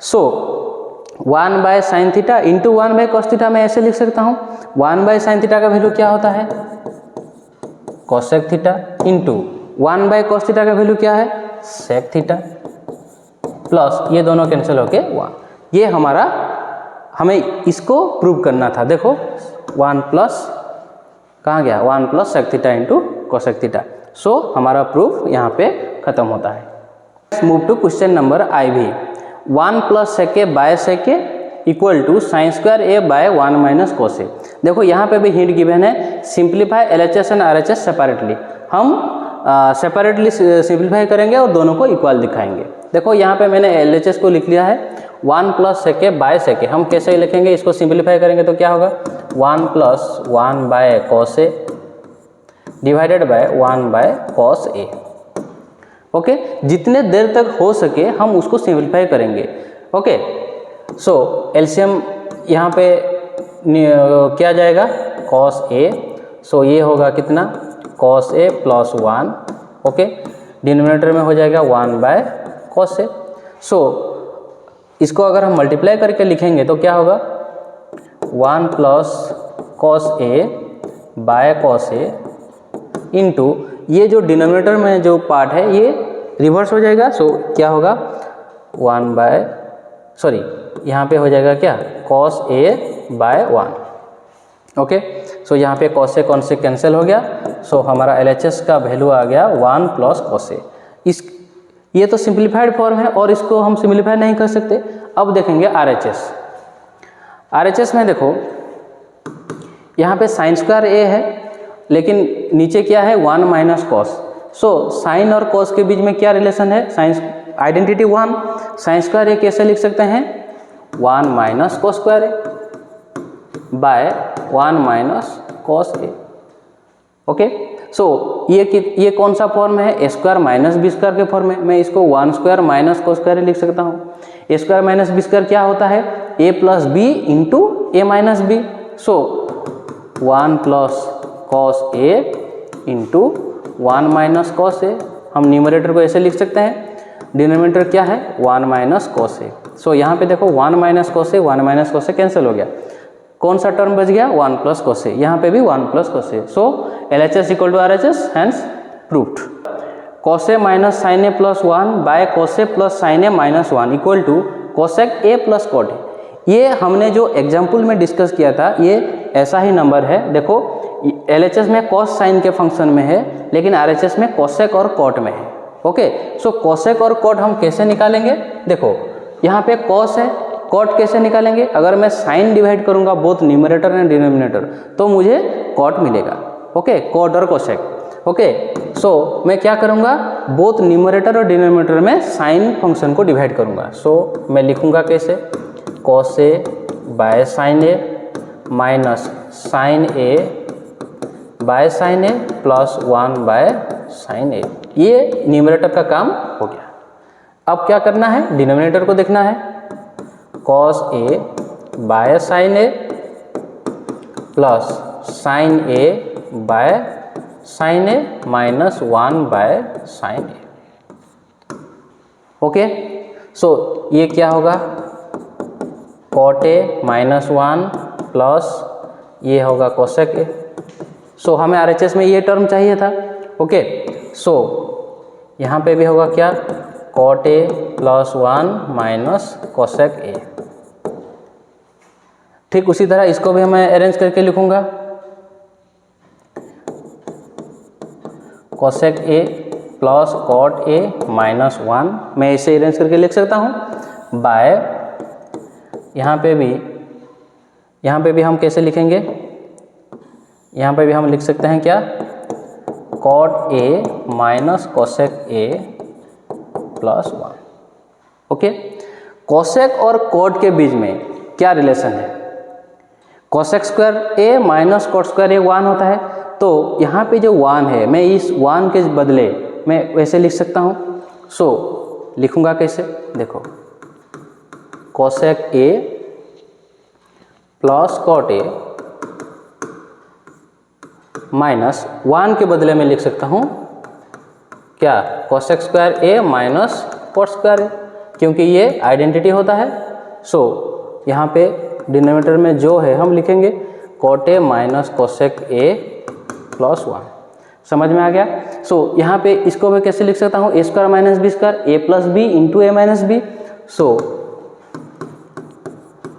So 1 by sine theta into 1 by cos theta मैं ऐसे लिख सकता हूँ 1 बाय साइन थीटा का वैल्यू क्या होता है cosec theta into 1 by cos theta का वैल्यू क्या है सेक थीटा प्लस ये दोनों कैंसिल होके 1। ये हमारा हमें इसको प्रूव करना था। देखो 1 प्लस कहाँ गया 1 plus sec theta into cosec theta. So हमारा प्रूफ यहाँ पे खत्म होता है। Move to question number I भी 1 plus sec A by sec A equal to sine square A by 1 minus cos A. देखो यहाँ पे भी हिंट गिवन है simplify LHS and RHS separately. हम सेपरेटली सिंप्लीफाई करेंगे और दोनों को इक्वल दिखाएंगे। देखो यहाँ पे मैंने LHS को लिख लिया है 1 plus sec A by sec a. हम कैसे लिखेंगे इसको सिंप्लीफाई करेंगे तो क्या होगा 1 plus 1 by cos A divided by 1 by cos A. Okay, जितने देर तक हो सके हम उसको सिंप्लीफाई करेंगे। ओके, सो एलसीएम यहाँ पे क्या जाएगा कॉस ए। सो ये होगा कितना cos A plus 1। Okay, denominator में हो जाएगा 1 बाय कॉस ए। सो इसको अगर हम मल्टीप्लाई करके लिखेंगे तो क्या होगा 1 plus cos A by cos A into ये जो डिनोमिनेटर में जो पार्ट है ये रिवर्स हो जाएगा। सो क्या होगा 1 बाय सॉरी यहाँ पे हो जाएगा क्या cos A by 1। Okay, so यहाँ पे कॉस ए कौन से कैंसिल हो गया। सो हमारा LHS का वैल्यू आ गया 1 प्लस कॉस ए। इस ये तो सिंप्लीफाइड फॉर्म है और इसको हम सिंप्लीफाई नहीं कर सकते। अब देखेंगे RHS में देखो यहाँ पे साइन स्क्वायर ए है लेकिन नीचे क्या है 1 माइनस कॉस। सो साइन और कॉस के बीच में क्या रिलेशन है साइन आइडेंटिटी 1। साइन स्क्वायर ए कैसे लिख सकते हैं 1 minus cos square A by 1 minus cos A. Okay, so ये कौन सा फॉर्म है a square minus B square के फॉर्म में। मैं इसको 1 स्क्वायर माइनस कॉस स्क्वायर लिख सकता हूँ। ए स्क्वायर माइनस बी स्क्वायर क्या होता है ए plus B into A minus B. So 1 plus cos A into 1 minus cos A. हम न्यूमरेटर को ऐसे लिख सकते हैं, डिनोमिनेटर क्या है 1 माइनस कॉस ए। सो यहाँ पे देखो 1 माइनस कॉस ए 1 माइनस कॉस ए कैंसिल हो गया। कौन सा टर्म बच गया 1 प्लस कॉस ए। यहाँ पे भी 1 plus cos A. So LHS equal to RHS hence proved. Cos A minus sine A plus 1 by cos A plus sine A minus 1 equal to cosec A plus cot A. ये हमने जो example में discuss किया था ये ऐसा ही number है। देखो LHS में कॉस साइन के फंक्शन में है लेकिन RHS में कोसेक और कॉट में है। ओके, सो कोसेक और कॉट हम कैसे निकालेंगे। देखो यहाँ पे कॉस है, कॉट कैसे निकालेंगे। अगर मैं साइन डिवाइड करूँगा बोथ न्यूमरेटर एंड डिनोमिनेटर तो मुझे कॉट मिलेगा। ओके, कॉट और कोसेक। ओके, सो मैं क्या करूँगा बोथ न्यूमरेटर और डिनोमिनेटर में साइन फंक्शन को डिवाइड करूँगा। सो मैं लिखूँगा कैसे cos A by sine A minus sine A by sine A plus 1 by sine ए। ये न्यूमरेटर का काम हो गया। अब क्या करना है, डिनोमिनेटर को देखना है, cos A by sine A plus sine A by sine A minus 1 by sine A. Okay, so ये क्या होगा, cot A माइनस 1 प्लस ये होगा कोसेक ए। सो हमें RHS में ये टर्म चाहिए था। ओके, सो यहाँ पे भी होगा क्या, cot A plus 1 minus cosec ए। ठीक उसी तरह इसको भी मैं अरेंज करके लिखूंगा, cosec A plus cot A minus 1, मैं इसे अरेंज करके लिख सकता हूँ, बाय यहाँ पे भी हम कैसे लिखेंगे, यहाँ पे भी हम लिख सकते हैं क्या, cot A minus cosec A plus 1। Okay, cosec और cot के बीच में क्या रिलेशन है, cosec square A minus cot square a 1 होता है, तो यहाँ पे जो 1 है मैं इस 1 के बदले मैं वैसे लिख सकता हूँ। सो लिखूंगा कैसे, देखो cosec A plus cot A minus 1 के बदले में लिख सकता हूँ क्या, कोसेक स्क्वायर ए माइनस cot स्क्वायर ए, क्योंकि ये आइडेंटिटी होता है। सो यहाँ पे डिनोमिनेटर में जो है हम लिखेंगे cot A minus cosec A plus 1। समझ में आ गया। सो यहाँ पे इसको मैं कैसे लिख सकता हूँ, ए square minus B square, A plus B into A minus B. So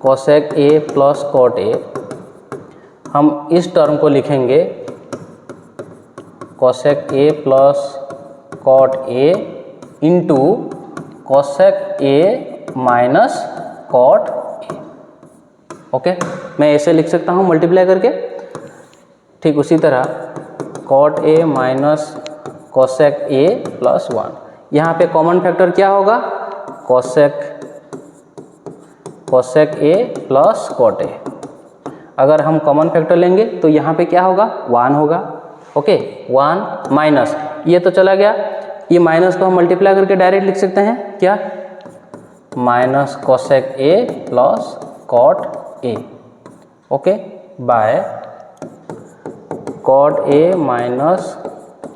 cosec A plus cot A, हम इस टर्म को लिखेंगे cosec A plus cot A into cosec A minus cot A. Okay, मैं ऐसे लिख सकता हूँ मल्टीप्लाई करके। ठीक उसी तरह cot A minus cosec A plus 1, यहाँ पे कॉमन फैक्टर क्या होगा, कोसेक ए प्लस cot ए। अगर हम कॉमन फैक्टर लेंगे तो यहाँ पे क्या होगा, 1 होगा। ओके, 1 माइनस ये तो चला गया, ये माइनस को हम मल्टीप्लाई करके डायरेक्ट लिख सकते हैं क्या, minus cosec A plus cot A. Okay, by cot A minus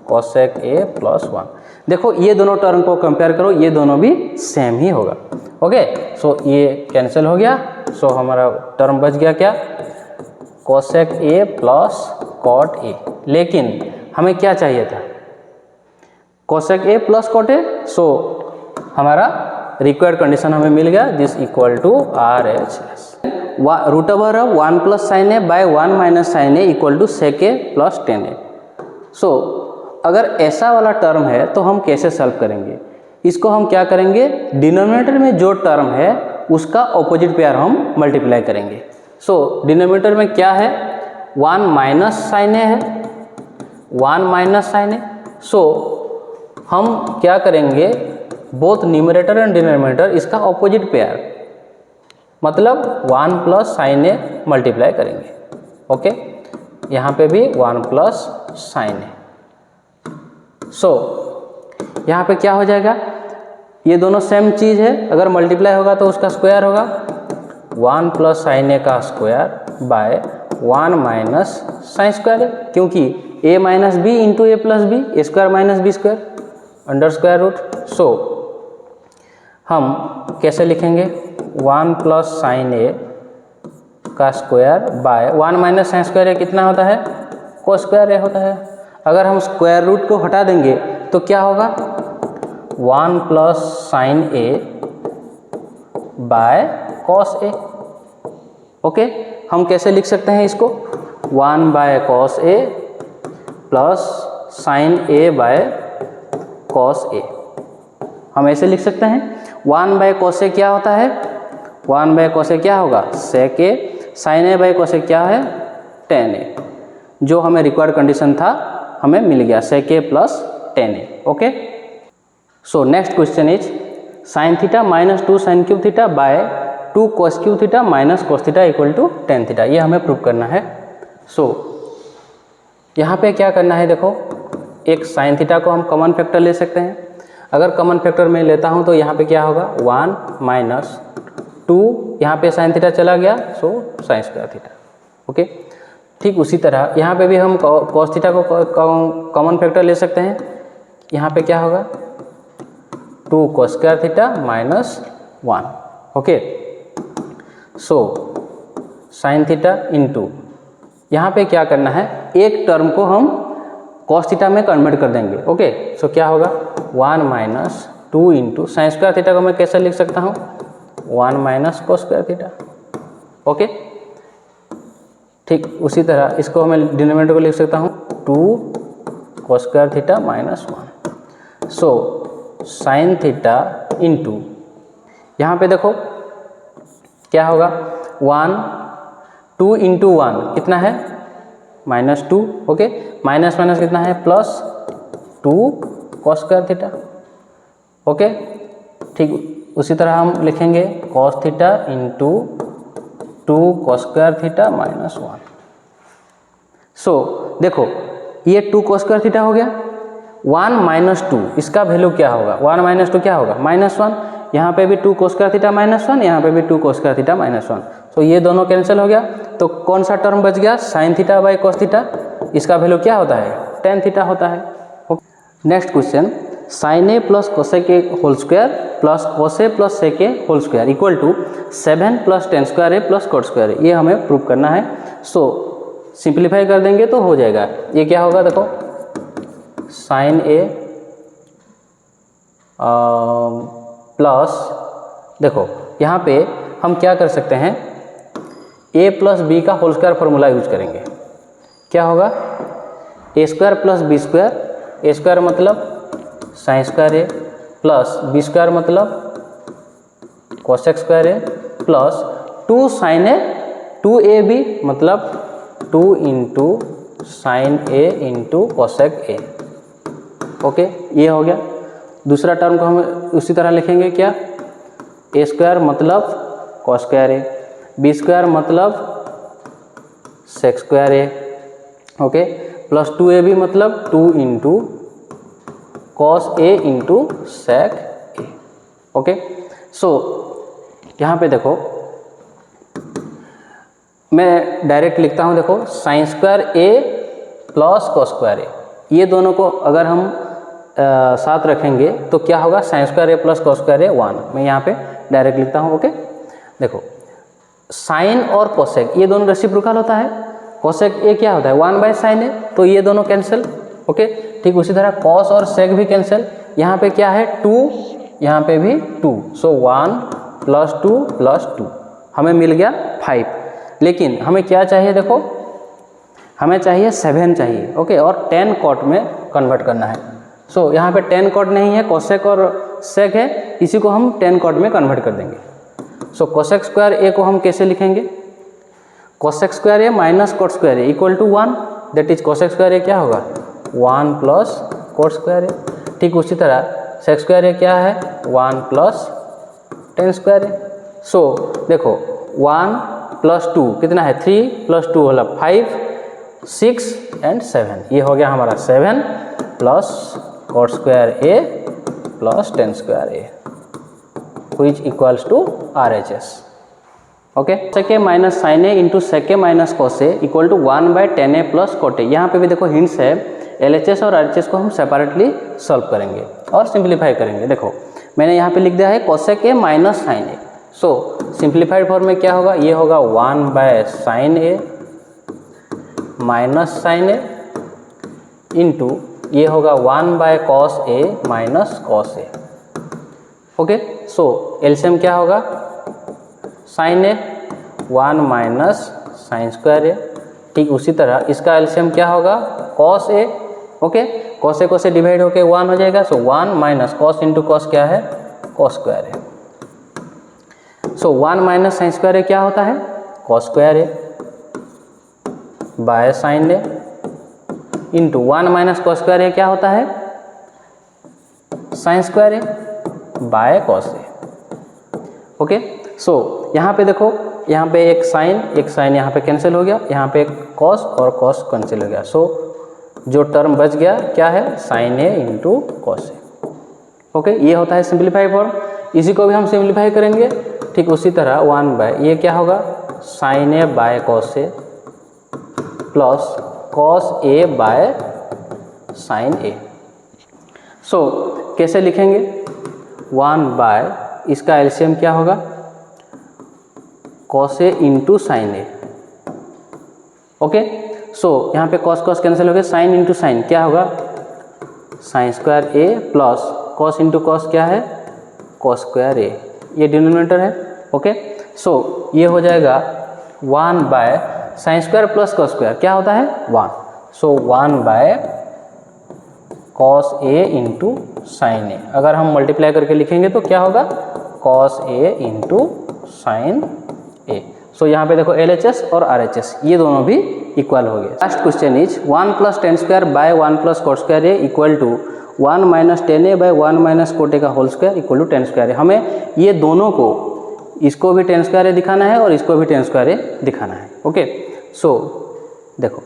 cosec A plus 1। देखो ये दोनों टर्म को कंपेयर करो, ये दोनों भी सेम ही होगा। ओके, सो ये कैंसिल हो गया। सो हमारा टर्म बच गया क्या, cosec A plus cot A. लेकिन हमें क्या चाहिए था, cosec A plus cot A. So हमारा रिक्वायर्ड कंडीशन हमें मिल गया, this equal to RHS। Root over of 1 plus sine A by 1 minus sine A equal to sec A plus tan A. So अगर ऐसा वाला टर्म है तो हम कैसे सॉल्व करेंगे, इसको हम क्या करेंगे, डिनोमिनेटर में जो टर्म है उसका ऑपोजिट पेयर हम मल्टीप्लाई करेंगे। सो डिनोमिनेटर में क्या है, 1 माइनस साइन ए है, 1 माइनस साइन ए। सो हम क्या करेंगे, बोथ न्यूमरेटर एंड डिनोमिनेटर इसका ऑपोजिट पेयर, मतलब 1 प्लस साइन ए मल्टीप्लाई करेंगे। ओके, यहाँ पे भी 1 प्लस साइन ए। सो यहाँ पे क्या हो जाएगा, ये दोनों सेम चीज़ है, अगर मल्टीप्लाई होगा तो उसका स्क्वायर होगा, 1 प्लस साइन ए का square by 1 minus sine square, क्योंकि a minus B into A plus B, A square minus B square under square root. So हम कैसे लिखेंगे, 1 प्लस साइन ए का square by 1 minus sine square A कितना होता है, cos square ए होता है। अगर हम स्क्वायर रूट को हटा देंगे तो क्या होगा, 1 plus sine A by cos A. Okay, हम कैसे लिख सकते हैं इसको, 1 by cos A plus sine A by cos A, हम ऐसे लिख सकते हैं। 1 बाय कॉस ए क्या होता है, 1 बाय कॉस ए क्या होगा, सेक ए, साइन ए बाय कॉस ए क्या है, टेन ए। जो हमें रिक्वायर्ड कंडीशन था हमें मिल गया, sec A plus tan A. Okay, so next question is sine theta minus 2 sine cube theta by 2 cos cube theta minus cos theta equal to tan theta, ये हमें प्रूव करना है। सो यहाँ पे क्या करना है, देखो एक साइन थीटा को हम कॉमन फैक्टर ले सकते हैं। अगर कॉमन फैक्टर में लेता हूँ तो यहाँ पे क्या होगा 1 माइनस 2, यहाँ पे साइन थीटा चला गया, so sine square theta. Okay, ठीक उसी तरह यहाँ पे भी हम कॉस थीटा को कॉमन फैक्टर ले सकते हैं। यहाँ पे क्या होगा 2 cos square theta minus 1। Okay, so sine theta into, यहाँ पे क्या करना है, एक टर्म को हम कॉस थीटा में कन्वर्ट कर देंगे। ओके, सो क्या होगा 1 minus 2 into sign square theta को मैं कैसे लिख सकता हूँ 1 minus cos square theta. Okay, ठीक उसी तरह इसको मैं डिनोमिनेटर को लिख सकता हूँ 2 cos square theta minus 1। So sine theta into, यहाँ पे देखो क्या होगा 2 इंटू 1 कितना है -2। ओके, माइनस माइनस कितना है +2 कॉस स्क्वायर थीटा। ओके, ठीक उसी तरह हम लिखेंगे cos theta into 2 cos square theta minus 1। सो देखो ये 2 कॉस स्क्वायर थीटा हो गया, 1 माइनस 2 इसका वैल्यू क्या होगा 1 माइनस 2 क्या होगा -1। यहाँ पे भी 2 cos स्क्वायर थीटा -1, यहाँ पे भी 2 cos स्क्वायर थीटा -1। सो ये दोनों कैंसिल हो गया, तो कौन सा टर्म बच गया sine theta by cos theta, इसका वैल्यू क्या होता है tan थीटा होता है। Next question, sine A plus cosec A whole square plus cos A plus sec A whole square equal to 7 plus tan square A plus cot square A, ये हमें prove करना है। सो simplify कर देंगे तो हो जाएगा। ये क्या होगा देखो साइन ए प्लस, देखो यहाँ पे हम क्या कर सकते हैं a प्लस बी का होल स्क्वायर फॉर्मूला यूज करेंगे। क्या होगा a square plus B square, a square मतलब साइन स्क्वायर ए प्लस बी स्क्वायर मतलब cosec square A plus 2 sine A 2ab मतलब 2 into sine A into cosec A. Okay, ये हो गया। दूसरा टर्म को हम उसी तरह लिखेंगे, क्या ए स्क्वायर मतलब कॉस स्क्वायर ए, बी स्क्वायर मतलब सेक स्क्वायर ए। ओके, प्लस 2ab मतलब 2 into cos A into sec A. Okay, so यहाँ पे देखो मैं डायरेक्ट लिखता हूँ, देखो sign square A plus cos square A, ये दोनों को अगर हम साथ रखेंगे तो क्या होगा sign square A plus cos square a 1। मैं यहाँ पे डायरेक्ट लिखता हूँ। ओके, देखो साइन और कोसेक ये दोनों रेसिप्रोकल होता है, कोसेक ए क्या होता है 1 बाय साइन ए, तो ये दोनों कैंसिल। ओके, ठीक उसी तरह कॉस और सेक भी कैंसिल। यहाँ पे क्या है 2, यहाँ पे भी 2, सो 1 प्लस 2 प्लस 2 हमें मिल गया 5। लेकिन हमें क्या चाहिए, देखो हमें चाहिए 7 चाहिए। ओके, और tan cot में कन्वर्ट करना है। सो यहाँ पे tan cot नहीं है, कोसेक और सेक है, इसी को हम tan cot में कन्वर्ट कर देंगे। सो कोसेक स्क्वायर ए को हम कैसे लिखेंगे, cosec square A minus cot square A equal to 1, that is cosec square ए क्या होगा 1 प्लस कॉट स्क्वायर ए। ठीक उसी तरह सेक स्क्वायर ए क्या है 1 प्लस tan स्क्वायर ए। सो देखो 1 प्लस 2 कितना है 3 प्लस 2 होला 5, 6 एंड 7, ये हो गया हमारा 7 plus cot square A plus tan square A which equals to RHS। Okay, sec A minus sine A into sec A minus cos A equal to 1 by tan A plus cot A. यहाँ पे भी देखो hints है, LHS और RHS को हम separately solve करेंगे और सिंप्लीफाई करेंगे। देखो मैंने यहाँ पे लिख दिया है cosec A minus sine A. So simplified form में क्या होगा, ये होगा 1 by sine A minus sine A into ये होगा 1 by cos A minus cos A. Okay, so LCM क्या होगा sine A 1 minus sine square A. ठीक उसी तरह इसका एलसीएम क्या होगा cos A. Okay, cos A को से डिवाइड होके 1 हो जाएगा, so 1 minus cos into cos क्या है कॉस स्क्वायर है। सो 1 माइनस साइन स्क्वायर ए क्या होता है cos square A by sine A into 1 minus cos square ए क्या होता है sine square A by cos A. Okay, so यहाँ पे देखो यहाँ पे एक साइन यहाँ पे कैंसिल हो गया, यहाँ पे एक कॉस और कॉस कैंसिल हो गया। सो जो टर्म बच गया क्या है sine A into cos A. Okay, ये होता है सिंप्लीफाई फॉर्म। इसी को भी हम सिंप्लीफाई करेंगे। ठीक उसी तरह 1 बाय ये क्या होगा sine A by cos A plus cos A by sine A. So कैसे लिखेंगे 1 बाय इसका एलसीएम क्या होगा cos A into sine A. Okay, so यहाँ पे कॉस कॉस कैंसिल हो गया, साइन इंटू साइन क्या होगा साइन स्क्वायर ए प्लस कॉस इंटू कॉस क्या है कॉस स्क्वायर ए, ये डिनोमिनेटर है। ओके, सो ये हो जाएगा 1 by sine square plus cos square क्या होता है 1, so 1 by cos A into sine A. अगर हम मल्टीप्लाई करके लिखेंगे तो क्या होगा cos A into sine A. So यहाँ पे देखो LHS और RHS ये दोनों भी इक्वल हो गए। Last question is 1 plus tan square by 1 plus cot square A equal to 1 minus tan A by 1 minus cot A का whole square equal to tan square A. हमें ये दोनों को इसको भी टेन स्क्वायर ए दिखाना है और इसको भी टेन स्क्वायर ए दिखाना है। ओके, सो देखो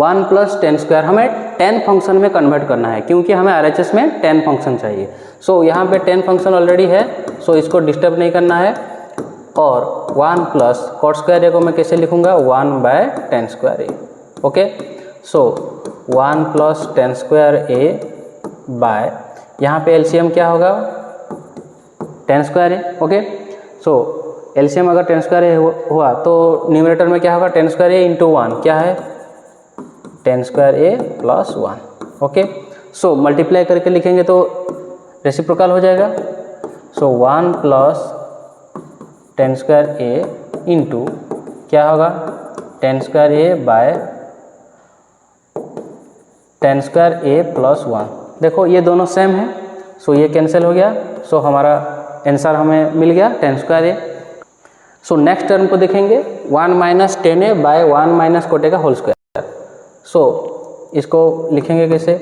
1 प्लस टेन स्क्वायर हमें 10 फंक्शन में कन्वर्ट करना है क्योंकि हमें RHS में 10 फंक्शन चाहिए। सो यहाँ पे 10 फंक्शन ऑलरेडी है, सो इसको डिस्टर्ब नहीं करना है। और 1 प्लस कॉट स्क्वायर ए को मैं कैसे लिखूँगा 1 by tan square A. Okay, so 1 plus tan square A by यहाँ पे एलसीएम क्या होगा टेन स्क्वायर ए। ओके, सो एलसीएम अगर टेन स्क्वायर ए हुआ तो न्यूमरेटर में क्या होगा टेन स्क्वायर ए इंटू 1 क्या है टेन स्क्वायर ए प्लस 1। ओके, सो मल्टीप्लाई करके लिखेंगे तो रेसिप्रोकल हो जाएगा। So 1 plus tan square a into क्या होगा टेन स्क्वायर ए बाय टेन स्क्वायर ए प्लस 1। देखो ये दोनों सेम है, सो ये कैंसिल हो गया। सो हमारा आंसर हमें मिल गया टेन स्क्वायर ए। सो नेक्स्ट टर्म को देखेंगे 1 minus tan A by 1 minus कोटे का होल स्क्वायर। सो इसको लिखेंगे कैसे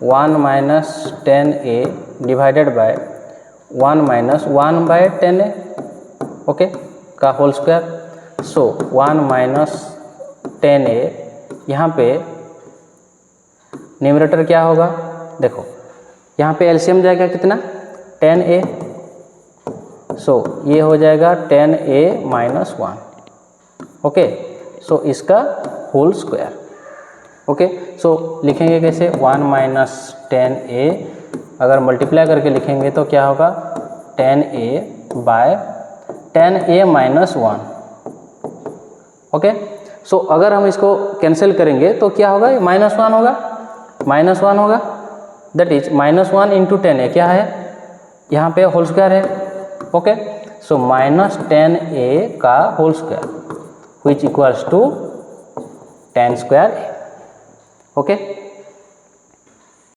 1 minus tan A divided by 1 minus 1 by ten A okay का होल स्क्वायर। सो 1 माइनस टेन ए यहाँ पे न्यूमरेटर क्या होगा देखो यहाँ पे एलसीएम जाएगा कितना 10a। सो ये हो जाएगा 10a माइनस 1। ओके, सो इसका होल स्क्वायर। ओके, सो लिखेंगे कैसे 1 माइनस 10a अगर मल्टीप्लाई करके लिखेंगे तो क्या होगा 10a bye 10a minus 1। Okay, so अगर हम इसको कैंसिल करेंगे तो क्या होगा माइनस 1 होगा, माइनस 1 होगा, that is minus 1 into 10a क्या है यहाँ पे होल स्क्वायर है। ओके, सो माइनस 10a का whole square which equals to 10 square a। Okay,